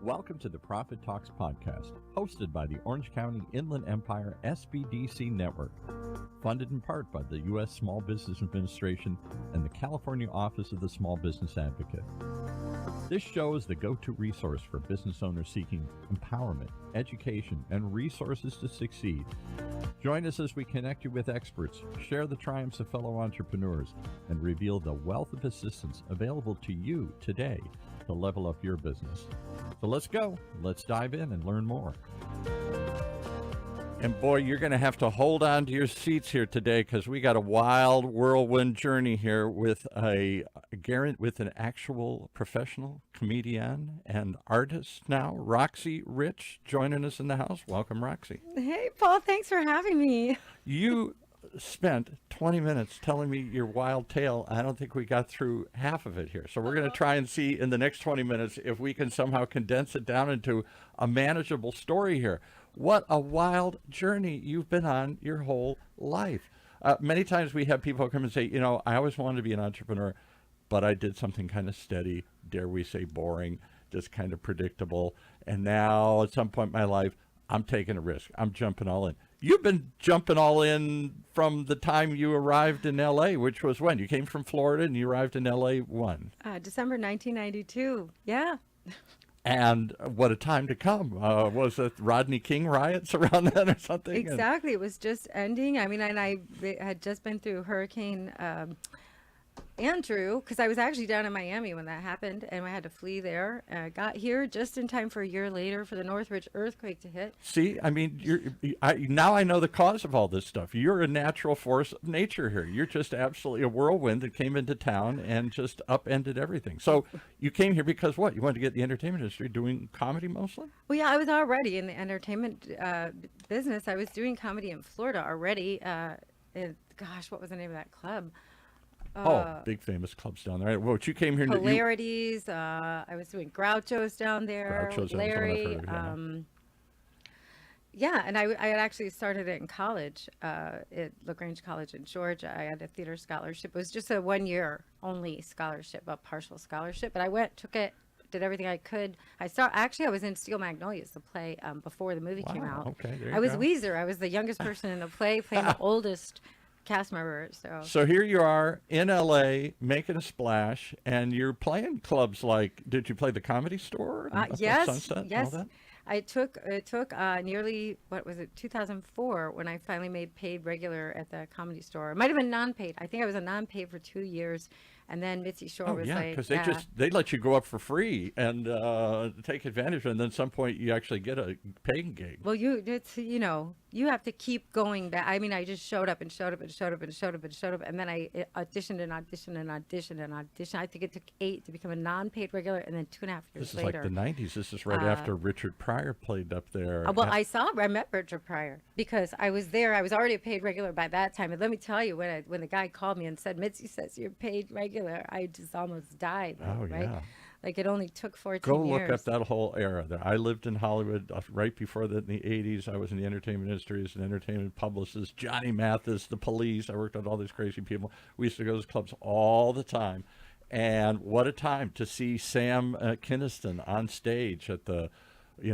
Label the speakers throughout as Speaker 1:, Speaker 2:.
Speaker 1: Welcome to the Profit Talks podcast, hosted by the Orange County Inland Empire SBDC Network, funded in part by the U.S. Small Business Administration and the California Office of the Small Business Advocate. This show is the go-to resource for business owners seeking empowerment, education, and resources to succeed. Join us as we connect you with experts, share the triumphs of fellow entrepreneurs, and reveal the wealth of assistance available to you today to level up your business. So let's go. Let's dive in and learn more. And boy, you're going to have to hold on to your seats here today because we got a wild whirlwind journey here with an actual professional comedian and artist now, Roxy Rich, joining us in the house. Welcome, Roxy.
Speaker 2: Hey, Paul. Thanks for having me.
Speaker 1: You spent 20 minutes telling me your wild tale. I don't think we got through half of it here. So we're going to try and see in the next 20 minutes if we can somehow condense it down into a manageable story here. What a wild journey you've been on your whole life. Many times we have people come and say, you know, I always wanted to be an entrepreneur, but I did something kind of steady, dare we say boring, just kind of predictable. And now at some point in my life, I'm taking a risk. I'm jumping all in. You've been jumping all in from the time you arrived in L.A., which was when? You came from Florida and you arrived in L.A. when?
Speaker 2: December 1992. Yeah.
Speaker 1: And what a time to come. Was it Rodney King riots around then or something?
Speaker 2: Exactly. It was just ending. I mean, and I had just been through Hurricane Andrew, because I was actually down in Miami when that happened, and I had to flee there. I got here just in time for a year later for the Northridge earthquake to hit.
Speaker 1: See, I mean, now I know the cause of all this stuff. You're a natural force of nature here. You're just absolutely a whirlwind that came into town and just upended everything. So you came here because what? You wanted to get in the entertainment industry, doing comedy mostly? Well,
Speaker 2: yeah, I was already in the entertainment business. I was doing comedy in Florida already. Gosh, what was the name of that club?
Speaker 1: Big famous clubs down there. Well, you came here.
Speaker 2: Polarities. I was doing Groucho's down there.
Speaker 1: Groucho's,
Speaker 2: Larry.
Speaker 1: heard,
Speaker 2: yeah, and I had actually started it in college at LaGrange College in Georgia. I had a theater scholarship. It was just a 1-year only scholarship, a partial scholarship. But I went, took it, did everything I could. I was in Steel Magnolias, the play, before the movie came out.
Speaker 1: Okay, there you
Speaker 2: I was
Speaker 1: go.
Speaker 2: Weezer. I was the youngest person in the play, playing the oldest cast member.
Speaker 1: So here you are in LA making a splash, and you're playing clubs like, did you play the Comedy Store?
Speaker 2: Yes,
Speaker 1: Sunset,
Speaker 2: yes. It took nearly, 2004 when I finally made paid regular at the Comedy Store. It might have been non-paid. I think I was a non-paid for 2 years. And then Mitzi Shore was like,
Speaker 1: because they let you go up for free and take advantage of it. And then at some point you actually get a paying gig.
Speaker 2: Well, you have to keep going back. I mean, I just showed up and showed up and showed up and showed up and showed up. And then I auditioned and auditioned and auditioned and auditioned. I think it took 8 to become a non-paid regular, and then 2.5 years
Speaker 1: This is
Speaker 2: later.
Speaker 1: like the 90s. This is right after Richard Pryor played up there.
Speaker 2: I met Richard Pryor because I was there. I was already a paid regular by that time. And let me tell you, when the guy called me and said, Mitzi says you're paid regular, I just almost died. Right?
Speaker 1: Yeah.
Speaker 2: Like it only took 14
Speaker 1: Go
Speaker 2: years.
Speaker 1: look up that whole era there. I lived in Hollywood right before that in the 80s. I was in the entertainment industry as an entertainment publicist. Johnny Mathis, the Police. I worked with all these crazy people. We used to go to those clubs all the time. And what a time to see Sam Kinniston on stage at the,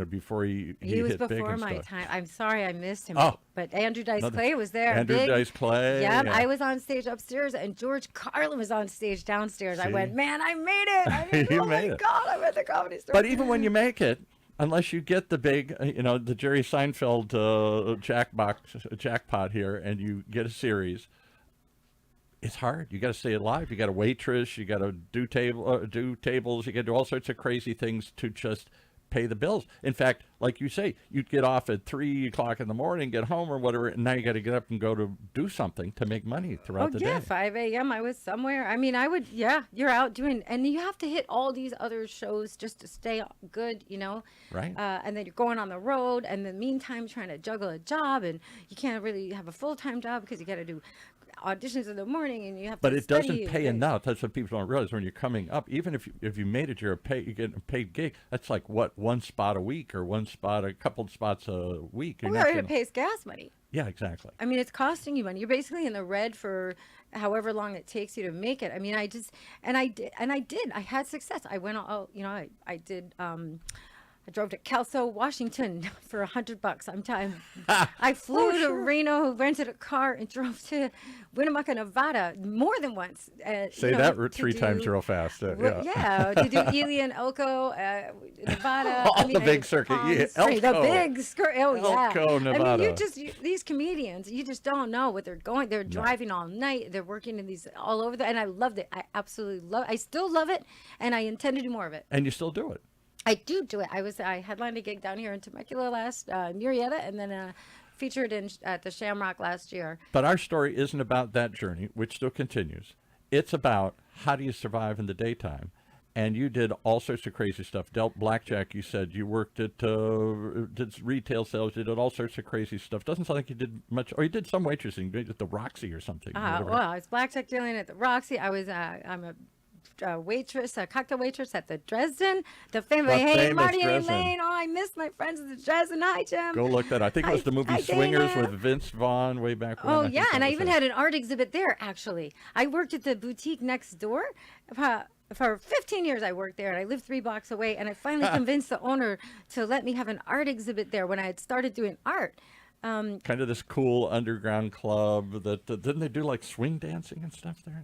Speaker 1: before he
Speaker 2: was
Speaker 1: hit big
Speaker 2: before
Speaker 1: and
Speaker 2: my
Speaker 1: stuff.
Speaker 2: time. I'm sorry I missed him.
Speaker 1: Oh.
Speaker 2: But Andrew Dice Clay was there.
Speaker 1: Andrew Dice Clay.
Speaker 2: Yeah, I was on stage upstairs, and George Carlin was on stage downstairs. I went, man, I made it.
Speaker 1: You
Speaker 2: oh
Speaker 1: made
Speaker 2: my
Speaker 1: it.
Speaker 2: God, I'm at the Comedy Store.
Speaker 1: But even when you make it, unless you get the big, the Jerry Seinfeld jackpot here, and you get a series, it's hard. You got to stay alive. You got to waitress. You got to do tables. You got to do all sorts of crazy things to just pay the bills. In fact, like you say, you'd get off at 3 o'clock in the morning, get home or whatever, and now you got to get up and go to do something to make money throughout the day.
Speaker 2: 5 a.m. I was somewhere. I mean, you're out doing, and you have to hit all these other shows just to stay good,
Speaker 1: Right.
Speaker 2: And then you're going on the road, and in the meantime, trying to juggle a job, and you can't really have a full-time job because you got to do auditions in the morning, and you have to
Speaker 1: But it
Speaker 2: study.
Speaker 1: doesn't pay enough. That's what people don't realize when you're coming up. Even if you made it, you get a paid gig. That's like one spot a week or a couple of spots a week.
Speaker 2: It pays gas money.
Speaker 1: Yeah, exactly.
Speaker 2: I mean, it's costing you money. You're basically in the red for however long it takes you to make it. I mean, I did. I had success. I went all, I did I drove to Kelso, Washington for $100. I flew to Reno, rented a car, and drove to Winnemucca, Nevada more than once.
Speaker 1: Say that three times real fast.
Speaker 2: Yeah, to do Ely and Elko, Nevada.
Speaker 1: All the big circuit. Yeah,
Speaker 2: The big skirt. Oh, yeah.
Speaker 1: Elko, Nevada.
Speaker 2: I mean, these comedians, you just don't know what they're going. They're driving all night. They're working in these all over and I loved it. I absolutely love it. I still love it, and I intend to do more of it.
Speaker 1: And you still do it.
Speaker 2: I do it. I headlined a gig down here in Temecula last Murrieta, and then featured at the Shamrock last year.
Speaker 1: But our story isn't about that journey, which still continues. It's about how do you survive in the daytime. And you did all sorts of crazy stuff. Dealt blackjack, you said. You worked at did retail sales. You did all sorts of crazy stuff. Doesn't sound like you did much. Or you did some waitressing. You did at the Roxy or something.
Speaker 2: Well, I was blackjack dealing at the Roxy. I'm a waitress, a cocktail waitress at the Dresden, the famous. Hey, Marty and
Speaker 1: Dresden.
Speaker 2: Elaine. Oh, I missed my friends at the Dresden. Hi, Jim.
Speaker 1: Go look that. I think it was the movie
Speaker 2: Hi,
Speaker 1: Swingers
Speaker 2: Dana.
Speaker 1: with Vince Vaughn way back when.
Speaker 2: Oh,
Speaker 1: I think
Speaker 2: yeah,
Speaker 1: that
Speaker 2: and I
Speaker 1: was
Speaker 2: even
Speaker 1: it.
Speaker 2: had an art exhibit there, actually. I worked at the boutique next door. For 15 years, I worked there, and I lived 3 blocks away, and I finally convinced the owner to let me have an art exhibit there when I had started doing art.
Speaker 1: Kind of this cool underground club that didn't they do like swing dancing and stuff there?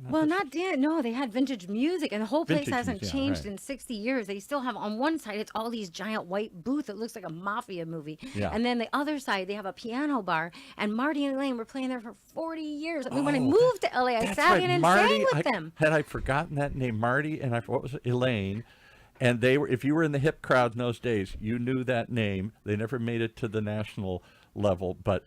Speaker 2: No, they had vintage music, and the whole place
Speaker 1: Vintage
Speaker 2: hasn't
Speaker 1: music, yeah,
Speaker 2: changed
Speaker 1: right.
Speaker 2: in 60 years. They still have on one side, it's all these giant white booths. It looks like a mafia movie.
Speaker 1: Yeah.
Speaker 2: And then the other side, they have a piano bar, and Marty and Elaine were playing there for 40 years. I mean, when I moved to LA, I
Speaker 1: That's
Speaker 2: sat
Speaker 1: right,
Speaker 2: in and
Speaker 1: Marty,
Speaker 2: sang with them.
Speaker 1: Had I forgotten that name, Marty, and what was it, Elaine? And they were. If you were in the hip crowd in those days, you knew that name. They never made it to the national level, but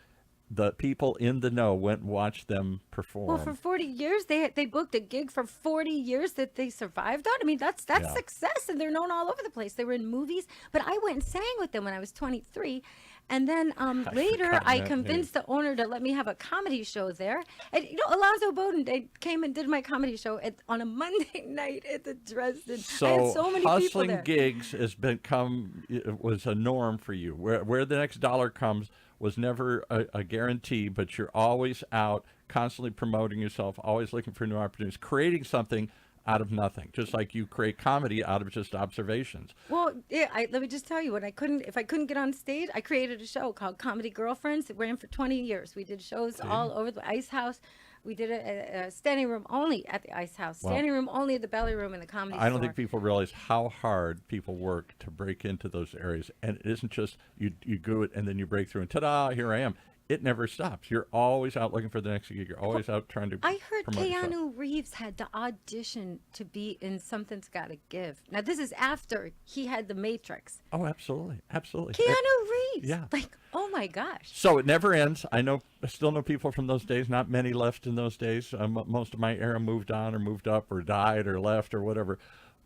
Speaker 1: the people in the know went and watched them perform.
Speaker 2: Well, for 40 years, they booked a gig for 40 years that they survived on. I mean, that's
Speaker 1: Yeah.
Speaker 2: success, and they're known all over the place. They were in movies, but I went and sang with them when I was 23. And then later,
Speaker 1: forgotten
Speaker 2: I
Speaker 1: that
Speaker 2: convinced the owner to let me have a comedy show there. And, Alonzo Bowden, they came and did my comedy show on a Monday night at the Dresden. I had so many people
Speaker 1: hustling
Speaker 2: there.
Speaker 1: gigs was a norm for you. Where the next dollar comes was never a guarantee, but you're always out, constantly promoting yourself, always looking for new opportunities, creating something out of nothing, just like you create comedy out of just observations.
Speaker 2: Well, yeah, let me just tell you, if I couldn't get on stage, I created a show called Comedy Girlfriends. It ran for 20 years. We did shows all over the Ice House. We did a standing room only at the Ice House, standing room only at the Belly Room in the Comedy Store.
Speaker 1: I don't think people realize how hard people work to break into those areas. And it isn't just you do it and then you break through and ta-da, here I am. It never stops. You're always out looking for the next gig. You're always out trying to
Speaker 2: I heard
Speaker 1: promote yourself.
Speaker 2: Keanu Reeves had to audition to be in Something's Gotta Give. Now, this is after he had The Matrix.
Speaker 1: Oh, absolutely. Absolutely.
Speaker 2: Keanu Reeves.
Speaker 1: Yeah.
Speaker 2: Like, oh my gosh.
Speaker 1: So it never ends. I still know people from those days, not many left in those days. Most of my era moved on or moved up or died or left or whatever.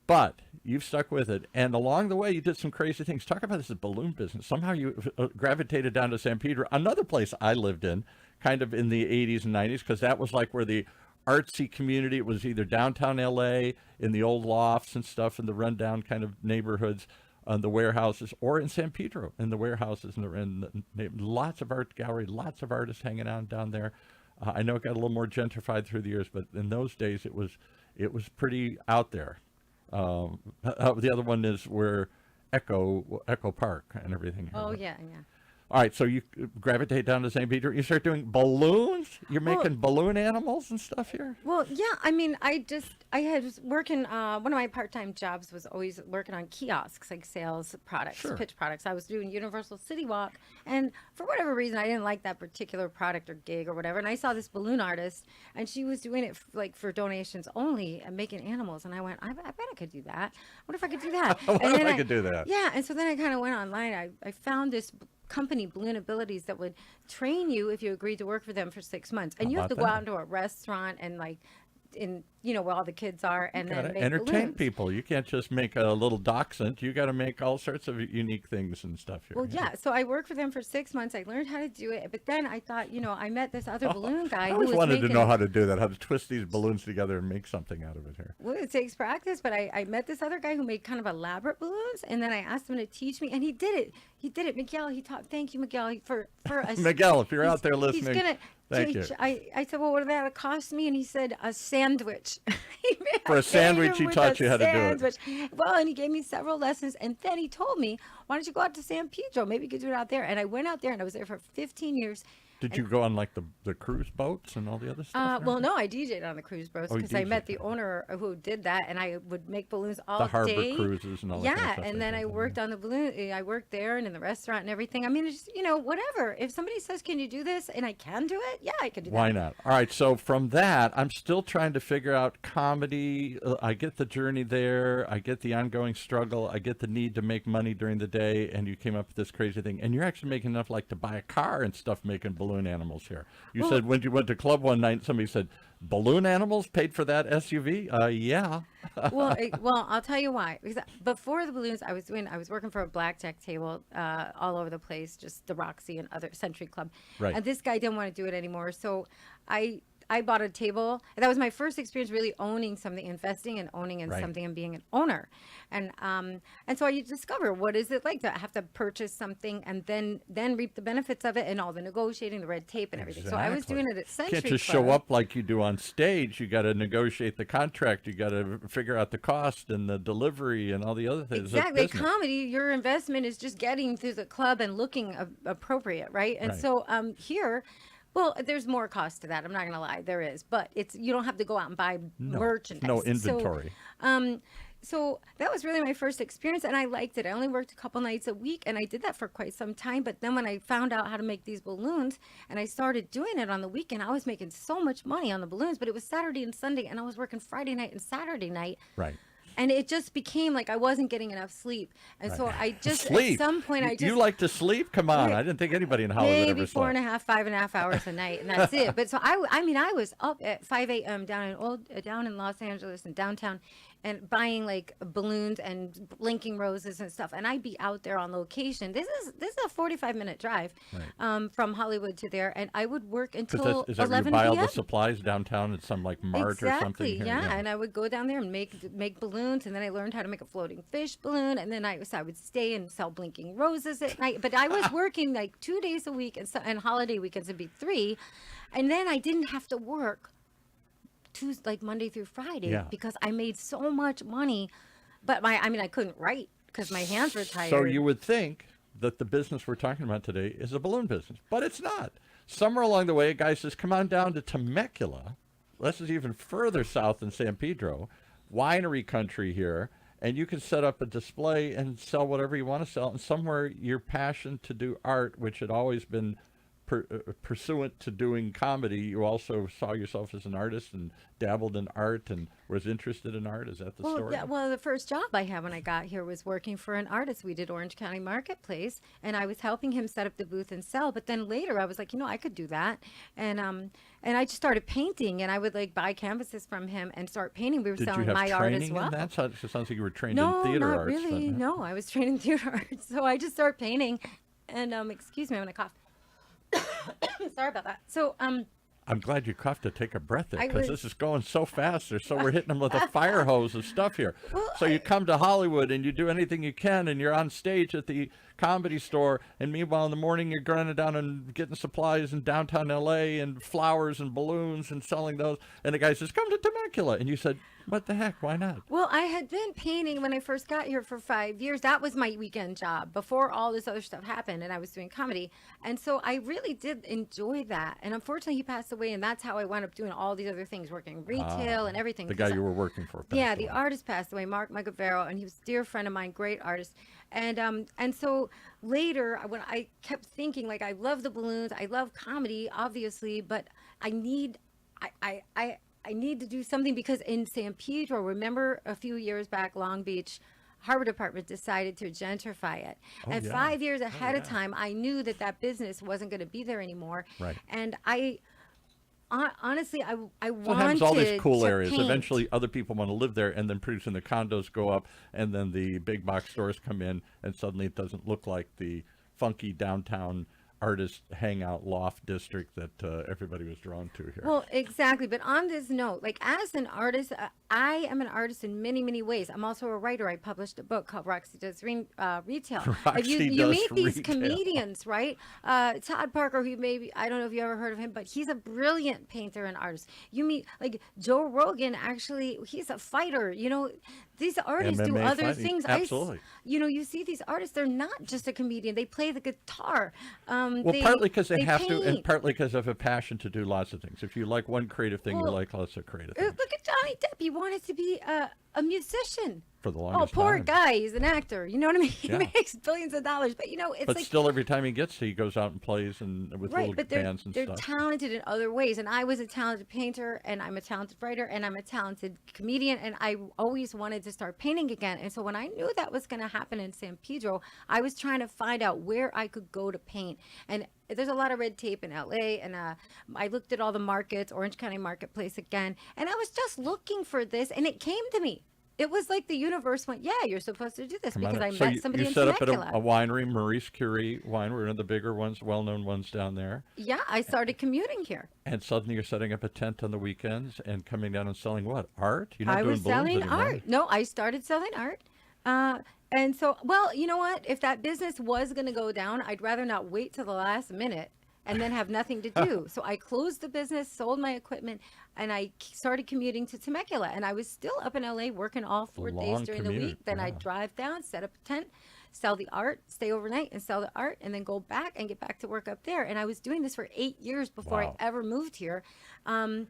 Speaker 1: But you've stuck with it. And along the way, you did some crazy things. Talk about this balloon business. Somehow you gravitated down to San Pedro, another place I lived in, kind of in the 80s and 90s, because that was like where the artsy community, it was either downtown L.A., in the old lofts and stuff, in the rundown kind of neighborhoods, the warehouses, or in San Pedro, in the warehouses, and lots of art gallery, lots of artists hanging out down there. I know it got a little more gentrified through the years, but in those days it was pretty out there. The other one is where Echo Park and everything.
Speaker 2: Oh, yeah, yeah.
Speaker 1: All right, so you gravitate down to St. Peter. You start doing balloons? You're making balloon animals and stuff here?
Speaker 2: Well, yeah, I mean, I was working, one of my part-time jobs was always working on kiosks, like sales products, pitch products. I was doing Universal City Walk, and for whatever reason, I didn't like that particular product or gig or whatever, and I saw this balloon artist, and she was doing it for donations only and making animals, and I went, I bet I could do that. What if I could do that?
Speaker 1: What if I could do that?
Speaker 2: Yeah, and so then I kind of went online. I found this company, Balloon Abilities, that would train you if you agreed to work for them for 6 months. And you have to go out into a restaurant and where all the kids are, and then make
Speaker 1: entertain
Speaker 2: balloons.
Speaker 1: people. You can't just make a little dachshund. You got to make all sorts of unique things and stuff here.
Speaker 2: Well, yeah. So I worked for them for 6 months. I learned how to do it, but then I thought, I met this other balloon guy
Speaker 1: I
Speaker 2: who
Speaker 1: always
Speaker 2: was
Speaker 1: wanted
Speaker 2: making,
Speaker 1: to know how to do that, how to twist these balloons together and make something out of it here.
Speaker 2: Well, it takes practice, but I met this other guy who made kind of elaborate balloons, and then I asked him to teach me, and he did it. He did it. Miguel, thank you, Miguel, for us.
Speaker 1: Miguel, if you're out there listening, Thank you.
Speaker 2: I said, well, what did that cost me? And he said, a sandwich.
Speaker 1: For a sandwich, he taught you how to do it.
Speaker 2: Well, and he gave me several lessons. And then he told me, why don't you go out to San Pedro? Maybe you could do it out there. And I went out there, and I was there for 15 years.
Speaker 1: Did you go on like the cruise boats and all the other stuff?
Speaker 2: Well, no, I DJ'd on the cruise boats because I met the owner who did that, and I would make balloons all day.
Speaker 1: The harbor cruises and all that kind of stuff.
Speaker 2: Yeah, and then I worked on the balloon. I worked there and in the restaurant and everything. I mean, it's just, whatever. If somebody says, can you do this? And I can do it, yeah, I can do that.
Speaker 1: Why not? All right, so from that, I'm still trying to figure out comedy. I get the journey there. I get the ongoing struggle. I get the need to make money during the day, and you came up with this crazy thing. And you're actually making enough like to buy a car and stuff making balloon animals here. You said when you went to club one night, somebody said, balloon animals paid for that SUV? Yeah.
Speaker 2: well, I'll tell you why. Because before the balloons, I was working for a blackjack table all over the place, just the Roxy and other Century Club.
Speaker 1: Right.
Speaker 2: And this guy didn't want to do it anymore. So I bought a table. And that was my first experience really owning something, investing and owning in something and being an owner. And so you discover what is it like to have to purchase something and then reap the benefits of it and all the negotiating, the red tape and everything. So I was doing it at Century Club.
Speaker 1: You can't just show up like you do on stage. You got to negotiate the contract. You got to figure out the cost and the delivery and all the other things.
Speaker 2: Exactly. Comedy, your investment is just getting through the club and looking appropriate, right? And so here... Well, there's more cost to that. I'm not going to lie. There is. But you don't have to go out and buy merchandise.
Speaker 1: No inventory.
Speaker 2: So that was really my first experience, and I liked it. I only worked a couple nights a week, and I did that for quite some time. But then when I found out how to make these balloons, and I started doing it on the weekend, I was making so much money on the balloons. But it was Saturday and Sunday, and I was working Friday night and Saturday night.
Speaker 1: Right.
Speaker 2: And it just became like I wasn't getting enough sleep. And so I just,
Speaker 1: sleep.
Speaker 2: At some point,
Speaker 1: You like to sleep? Come on. I didn't think anybody in Hollywood
Speaker 2: maybe
Speaker 1: ever slept.
Speaker 2: 5.5 hours a night, and that's it. But so I was up at 5 a.m. down in Los Angeles and downtown, and buying like balloons and blinking roses and stuff. And I'd be out there on location. This is a 45-minute drive from Hollywood to there, and I would work until 11 p.m. Is that where you buy all the
Speaker 1: supplies downtown at some like mart or something?
Speaker 2: Exactly, yeah. And I would go down there and make balloons, and then I learned how to make a floating fish balloon, and then I would stay and sell blinking roses at night. But I was working like 2 days a week, and holiday weekends would be 3, and then I didn't have to work like Monday through Friday because I made so much money. But I couldn't write because my hands were tired.
Speaker 1: So you would think that the business we're talking about today is a balloon business, but it's not. Somewhere along the way, a guy says, come on down to Temecula. This is even further south than San Pedro, winery country here, and you can set up a display and sell whatever you want to sell. And somewhere your passion to do art, which had always been pursuant to doing comedy, you also saw yourself as an artist and dabbled in art and was interested in art. Is that the story?
Speaker 2: Yeah, well, the first job I had when I got here was working for an artist. We did Orange County Marketplace, and I was helping him set up the booth and sell. But then later I was like, I could do that. And I just started painting, and I would like buy canvases from him and start painting. We were selling my art as well.
Speaker 1: That sounds like you were trained in theater arts.
Speaker 2: No, not really. No, I was trained in theater arts. So I just started painting. And excuse me, I'm going to cough. Sorry about that. So,
Speaker 1: I'm glad you coughed to take a breath there, because this is going so fast. So we're hitting them with a fire hose of stuff here. So you come to Hollywood and you do anything you can, and you're on stage at the Comedy Store, and meanwhile in the morning you're running down and getting supplies in downtown LA and flowers and balloons and selling those. And the guy says, come to Temecula. And you said, what the heck? Why not?
Speaker 2: Well, I had been painting when I first got here for 5 years. That was my weekend job before all this other stuff happened, and I was doing comedy. And so I really did enjoy that. And unfortunately, he passed away, and that's how I wound up doing all these other things, working retail and everything.
Speaker 1: The guy you were working for passed away.
Speaker 2: The artist passed away, Mark Magavero, and he was a dear friend of mine, great artist. And so later, when I kept thinking, like, I love the balloons, I love comedy, obviously, but I need to do something, because in San Pedro, remember a few years back, Long Beach Harbor Department decided to gentrify it. 5 years ahead of time, I knew that business wasn't going to be there anymore.
Speaker 1: Right.
Speaker 2: And honestly, I wanted
Speaker 1: so it happens all these cool
Speaker 2: to
Speaker 1: areas.
Speaker 2: paint.
Speaker 1: Eventually, other people want to live there, and then pretty soon the condos go up, and then the big box stores come in, and suddenly it doesn't look like the funky downtown artist hangout loft district that everybody was drawn to here.
Speaker 2: Well, exactly. But on this note, like as an artist, I am an artist in many, many ways. I'm also a writer. I published a book called Roxy Does Retail. Like
Speaker 1: Roxy
Speaker 2: you
Speaker 1: Does
Speaker 2: meet these
Speaker 1: Retail.
Speaker 2: comedians, right? Todd Parker, who maybe, I don't know if you ever heard of him, but he's a brilliant painter and artist. You meet like Joe Rogan, actually, he's a fighter. You know, these artists do
Speaker 1: MMA
Speaker 2: other
Speaker 1: fighting.
Speaker 2: things.
Speaker 1: Absolutely.
Speaker 2: You know, you see these artists, they're not just a comedian. They play the guitar.
Speaker 1: Well, partly because they have to, and
Speaker 2: paint.
Speaker 1: partly because of a passion to do lots of things. If you like one creative thing, you
Speaker 2: Well,
Speaker 1: like lots of creative things.
Speaker 2: Look at Johnny Depp. He wanted to be a musician.
Speaker 1: For the
Speaker 2: Oh,
Speaker 1: longest
Speaker 2: poor
Speaker 1: time.
Speaker 2: guy. He's an actor. You know what I mean? He
Speaker 1: Yeah.
Speaker 2: makes billions of dollars. But, you know, it's
Speaker 1: But
Speaker 2: like,
Speaker 1: still, every time he gets to, he goes out and plays and with
Speaker 2: right,
Speaker 1: little
Speaker 2: but
Speaker 1: bands and
Speaker 2: they're
Speaker 1: stuff.
Speaker 2: talented in other ways. And I was a talented painter, and I'm a talented writer, and I'm a talented comedian, and I always wanted to start painting again. And so when I knew that was going to happen in San Pedro, I was trying to find out where I could go to paint. And there's a lot of red tape in LA, and I looked at all the markets, Orange County Marketplace again, and I was just looking for this, and it came to me. It was like the universe went, yeah, you're supposed to do this
Speaker 1: Come on
Speaker 2: because
Speaker 1: up.
Speaker 2: I
Speaker 1: So
Speaker 2: met somebody
Speaker 1: you
Speaker 2: in
Speaker 1: set up at
Speaker 2: Temecula.
Speaker 1: a winery, Maurice Curie Winery, one of the bigger ones, well-known ones down there.
Speaker 2: Yeah, I started commuting here.
Speaker 1: And suddenly you're setting up a tent on the weekends and coming down and selling what? Art? You're not
Speaker 2: I
Speaker 1: doing
Speaker 2: was
Speaker 1: balloons
Speaker 2: selling
Speaker 1: anymore.
Speaker 2: art. No, I started selling art. And so, well, you know what? If that business was going to go down, I'd rather not wait till the last minute and then have nothing to do. So I closed the business, sold my equipment, and I started commuting to Temecula. And I was still up in LA working all 4 days
Speaker 1: Long
Speaker 2: during the
Speaker 1: commute,
Speaker 2: week. Then
Speaker 1: yeah.
Speaker 2: I'd drive down, set up a tent, sell the art, stay overnight and sell the art, and then go back and get back to work up there. And I was doing this for 8 years before
Speaker 1: Wow.
Speaker 2: I ever moved here. And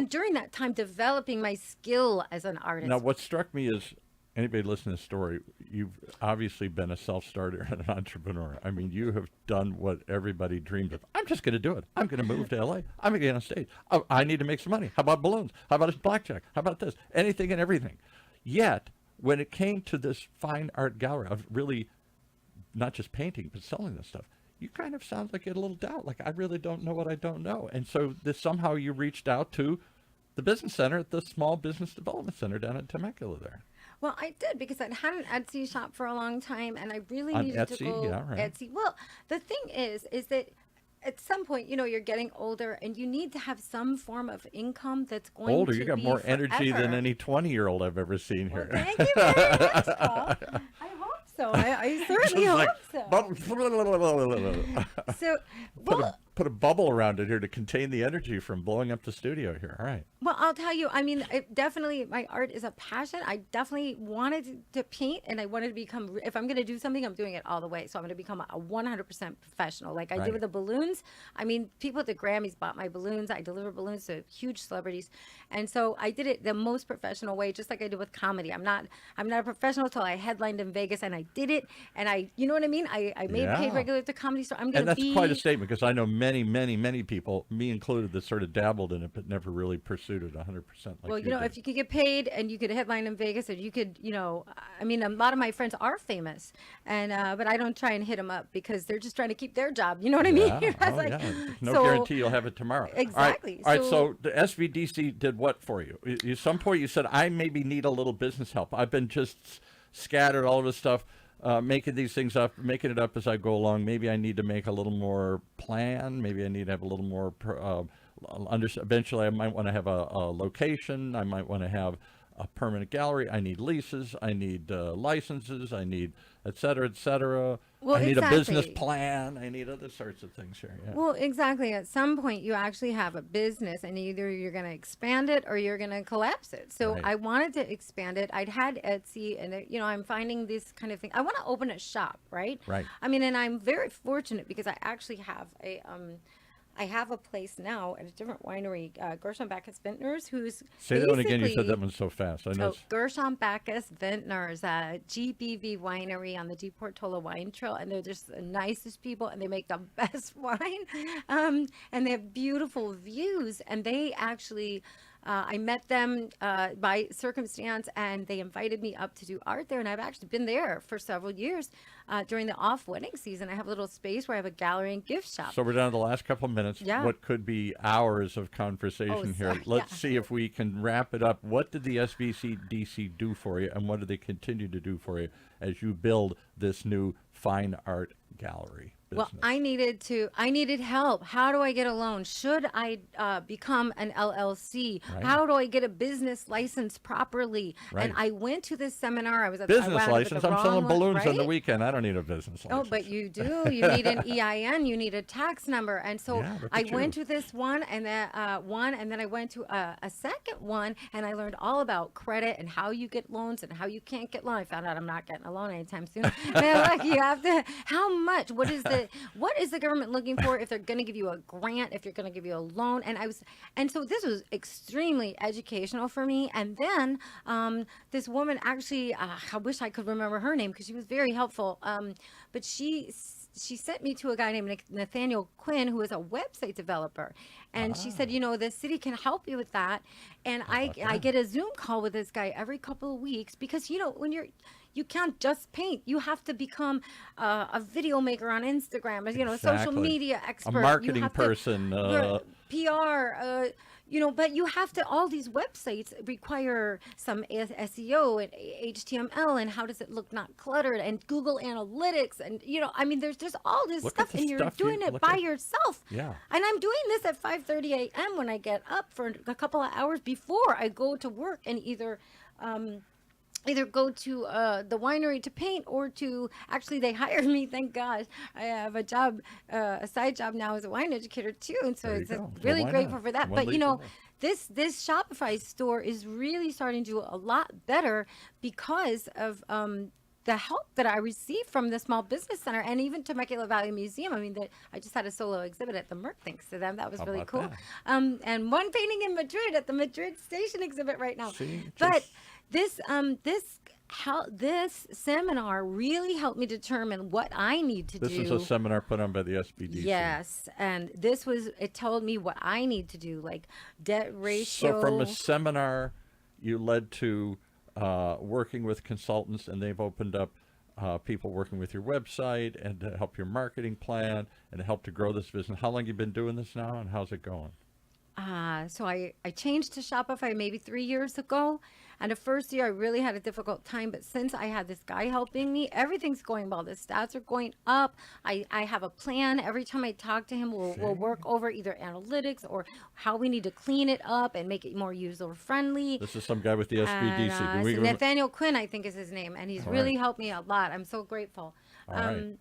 Speaker 2: during that time, developing my skill as an artist.
Speaker 1: Now, what struck me is, anybody listening to this story, you've obviously been a self-starter and an entrepreneur. I mean, you have done what everybody dreamed of. I'm just going to do it. I'm going to move to LA. I'm going to get on stage. Oh, I need to make some money. How about balloons? How about a blackjack? How about this? Anything and everything. Yet, when it came to this fine art gallery of really not just painting, but selling this stuff, you kind of sound like you had a little doubt. Like, I really don't know what I don't know. And so this, somehow you reached out to the business center at the Small Business Development Center down at Temecula there.
Speaker 2: Well, I did because I'd had an Etsy shop for a long time, and I really
Speaker 1: On
Speaker 2: needed to
Speaker 1: Etsy?
Speaker 2: go
Speaker 1: Yeah, right.
Speaker 2: Etsy. Well, the thing is that at some point, you know, you're getting older, and you need to have some form of income that's going
Speaker 1: Older,
Speaker 2: to
Speaker 1: you got
Speaker 2: be
Speaker 1: more energy than
Speaker 2: forever.
Speaker 1: any 20-year-old I've ever seen
Speaker 2: Well,
Speaker 1: here.
Speaker 2: thank you very much, Paul. I hope so. I certainly hope so. So, well,
Speaker 1: Put a bubble around it here to contain the energy from blowing up the studio here. All right.
Speaker 2: Well, I'll tell you, I mean, definitely my art is a passion. I definitely wanted to paint, and I wanted to become, if I'm going to do something, I'm doing it all the way. So I'm going to become a 100% professional. Like I
Speaker 1: Right.
Speaker 2: did with the balloons. I mean, people at the Grammys bought my balloons. I deliver balloons to huge celebrities. And so I did it the most professional way, just like I did with comedy. I'm not a professional till I headlined in Vegas, and I did it. And you know what I mean? I made paid
Speaker 1: Yeah.
Speaker 2: regular at the Comedy Store. I'm going
Speaker 1: And
Speaker 2: to
Speaker 1: that's
Speaker 2: be.
Speaker 1: quite a statement, because I know many people, me included, that sort of dabbled in it but never really pursued it 100% like
Speaker 2: Well, you know,
Speaker 1: did.
Speaker 2: if you could get paid and you could headline in Vegas, and you could, you know, I mean, a lot of my friends are famous, and but I don't try and hit them up because they're just trying to keep their job. You know what I mean?
Speaker 1: Yeah.
Speaker 2: I was
Speaker 1: Oh,
Speaker 2: like,
Speaker 1: yeah. No
Speaker 2: so-
Speaker 1: guarantee you'll have it tomorrow.
Speaker 2: Exactly.
Speaker 1: All right.
Speaker 2: So-
Speaker 1: So the SBDC did what for you? At some point you said, I maybe need a little business help. I've been just scattered all of this stuff, making these things up, making it up as I go along. Maybe I need to make a little more plan. Maybe I need to have a little more. Eventually, I might want to have a location. I might want to have a permanent gallery. I need leases. I need licenses. I need et cetera, et cetera.
Speaker 2: Well,
Speaker 1: I need a business
Speaker 2: exactly.
Speaker 1: plan. I need other sorts of things here. Yeah.
Speaker 2: Well, exactly. At some point, you actually have a business, and either you're going to expand it or you're going to collapse it. So
Speaker 1: Right.
Speaker 2: I wanted to expand it. I'd had Etsy, and you know, I'm finding this kind of thing. I want to open a shop, right?
Speaker 1: Right.
Speaker 2: I mean, and I'm very fortunate because I actually have I have a place now at a different winery, Gershon Bacchus Vintners, who's
Speaker 1: Say that one again. You said
Speaker 2: basically-
Speaker 1: that one so fast. I know.
Speaker 2: Oh, Gershon Bacchus Vintners, GBV winery on the Deep Portola Wine Trail, and they're just the nicest people, and they make the best wine, and they have beautiful views. And they actually, I met them by circumstance, and they invited me up to do art there, and I've actually been there for several years during the off wedding season. I have a little space where I have a gallery and gift shop.
Speaker 1: So we're down to the last couple of minutes.
Speaker 2: Yeah.
Speaker 1: What could be hours of conversation here?
Speaker 2: sorry,
Speaker 1: Let's
Speaker 2: yeah.
Speaker 1: see if we can wrap it up. What did the SBDC do for you, and what do they continue to do for you as you build this new fine art gallery?
Speaker 2: Well,
Speaker 1: business.
Speaker 2: I needed help. How do I get a loan? Should I become an LLC?
Speaker 1: Right.
Speaker 2: How do I get a business license properly?
Speaker 1: Right.
Speaker 2: And I went to this seminar. I
Speaker 1: Business
Speaker 2: wound up at
Speaker 1: license.
Speaker 2: the
Speaker 1: I'm
Speaker 2: wrong
Speaker 1: selling
Speaker 2: one,
Speaker 1: balloons on the
Speaker 2: right?
Speaker 1: weekend. I don't need a business
Speaker 2: Oh,
Speaker 1: license.
Speaker 2: but you do. You need an EIN. You need a tax number. And so
Speaker 1: Yeah, look
Speaker 2: I
Speaker 1: at
Speaker 2: went
Speaker 1: you.
Speaker 2: to this one, and then I went to a second one, and I learned all about credit and how you get loans and how you can't get loans. I found out I'm not getting a loan anytime soon. They're like, you have to. How much? What is the government looking for if they're going to give you a grant? If you're going to give you a loan? And so this was extremely educational for me. And then this woman actually, I wish I could remember her name because she was very helpful. But she sent me to a guy named Nathaniel Quinn, who is a website developer. And she said, the city can help you with that. And I get a Zoom call with this guy every couple of weeks because, when you can't just paint. You have to become a video maker on Instagram, a social media expert.
Speaker 1: A marketing person.
Speaker 2: PR, but you have to, all these websites require some SEO and HTML, and how does it look not cluttered, and Google Analytics, and, there's just all this stuff, and you're doing it by yourself.
Speaker 1: Yeah.
Speaker 2: And I'm doing this at 5:30 a.m. when I get up for a couple of hours before I go to work, and either go to the winery to paint, or actually they hired me, thank God. I have a job, a side job now as a wine educator too, and so it's really grateful for that. But this Shopify store is really starting to do a lot better because of the help that I received from the Small Business Center and even Temecula Valley Museum. I just had a solo exhibit at the Merc, thanks to them. That was really cool. And one painting in Madrid at the Madrid Station exhibit right now. But this seminar really helped me determine what I need to do.
Speaker 1: This is a seminar put on by the SBDC.
Speaker 2: Yes, and it told me what I need to do, like debt ratio.
Speaker 1: So from a seminar, you led to working with consultants, and they've opened up people working with your website and to help your marketing plan and to help to grow this business. How long have you been doing this now, and how's it going?
Speaker 2: So I changed to Shopify maybe 3 years ago. And the first year I really had a difficult time. But since I had this guy helping me, everything's going well. The stats are going up. I have a plan. Every time I talk to him, we'll work over either analytics or how we need to clean it up and make it more user friendly.
Speaker 1: This is some guy with the SBDC.
Speaker 2: And, Nathaniel Quinn, I think is his name. And he's really helped me a lot. I'm so grateful.
Speaker 1: All right.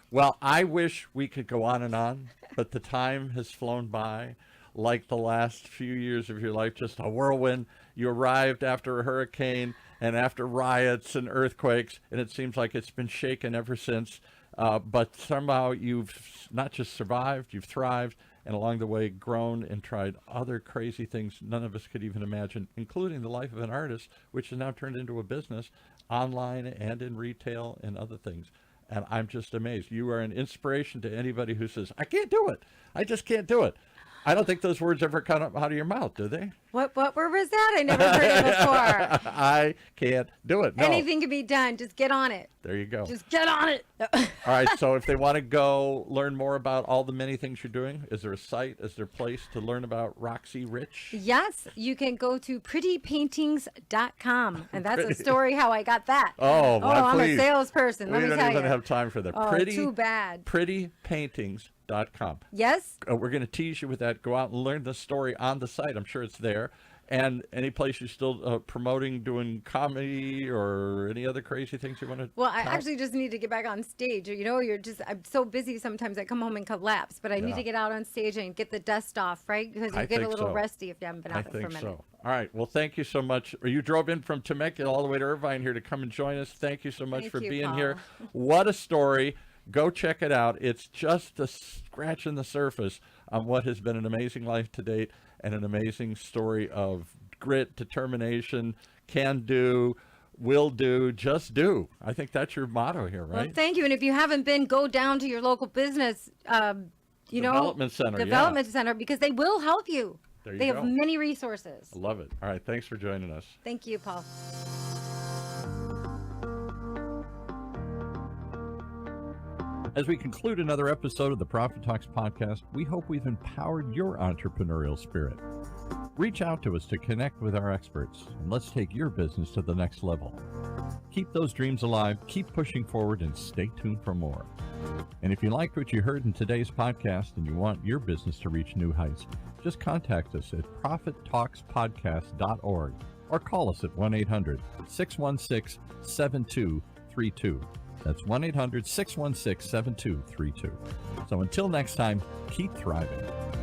Speaker 1: Well, I wish we could go on and on, but the time has flown by like the last few years of your life, just a whirlwind. You arrived after a hurricane and after riots and earthquakes, and it seems like it's been shaken ever since. But somehow you've not just survived, you've thrived, and along the way grown and tried other crazy things none of us could even imagine, including the life of an artist, which has now turned into a business online and in retail and other things. And I'm just amazed. You are an inspiration to anybody who says, I can't do it. I just can't do it. I don't think those words ever come out of your mouth, do they?
Speaker 2: What word was that? I never heard it before.
Speaker 1: I can't do it. No.
Speaker 2: Anything can be done. Just get on it.
Speaker 1: There you go.
Speaker 2: Just get on it.
Speaker 1: All right. So if they want to go learn more about all the many things you're doing, is there a site? Is there a place to learn about Roxy Rich?
Speaker 2: Yes. You can go to prettypaintings.com. And that's a story how I got that.
Speaker 1: Oh,
Speaker 2: I'm a salesperson.
Speaker 1: We
Speaker 2: Let me
Speaker 1: don't
Speaker 2: tell
Speaker 1: even
Speaker 2: you.
Speaker 1: have time for that.
Speaker 2: Oh, too bad.
Speaker 1: Prettypaintings.com.
Speaker 2: Yes.
Speaker 1: We're going to tease you with that. Go out and learn the story on the site. I'm sure it's there. And any place you're still promoting, doing comedy or any other crazy things you want to
Speaker 2: Well, I actually just need to get back on stage. I'm so busy sometimes I come home and collapse, but I need to get out on stage and get the dust off, right? Because you get a little rusty if you haven't been out there for a minute. I think
Speaker 1: so. All right. Well, thank you so much. You drove in from Temecula all the way to Irvine here to come and join us. Thank you so much for being
Speaker 2: Paul.
Speaker 1: here. What a story. Go check it out. It's just a scratch in the surface on what has been an amazing life to date and an amazing story of grit, determination, can do, will do, just do. I think that's your motto here, right?
Speaker 2: Well, thank you. And if you haven't been, go down to your local business,
Speaker 1: Development
Speaker 2: Center, because they will help you. They have many resources.
Speaker 1: I love it. All right. Thanks for joining us.
Speaker 2: Thank you, Paul.
Speaker 1: As we conclude another episode of the Profit Talks podcast, we hope we've empowered your entrepreneurial spirit. Reach out to us to connect with our experts, and let's take your business to the next level. Keep those dreams alive, keep pushing forward, and stay tuned for more. And if you liked what you heard in today's podcast and you want your business to reach new heights, just contact us at profittalkspodcast.org or call us at 1-800-616-7232. That's 1-800-616-7232. So until next time, keep thriving.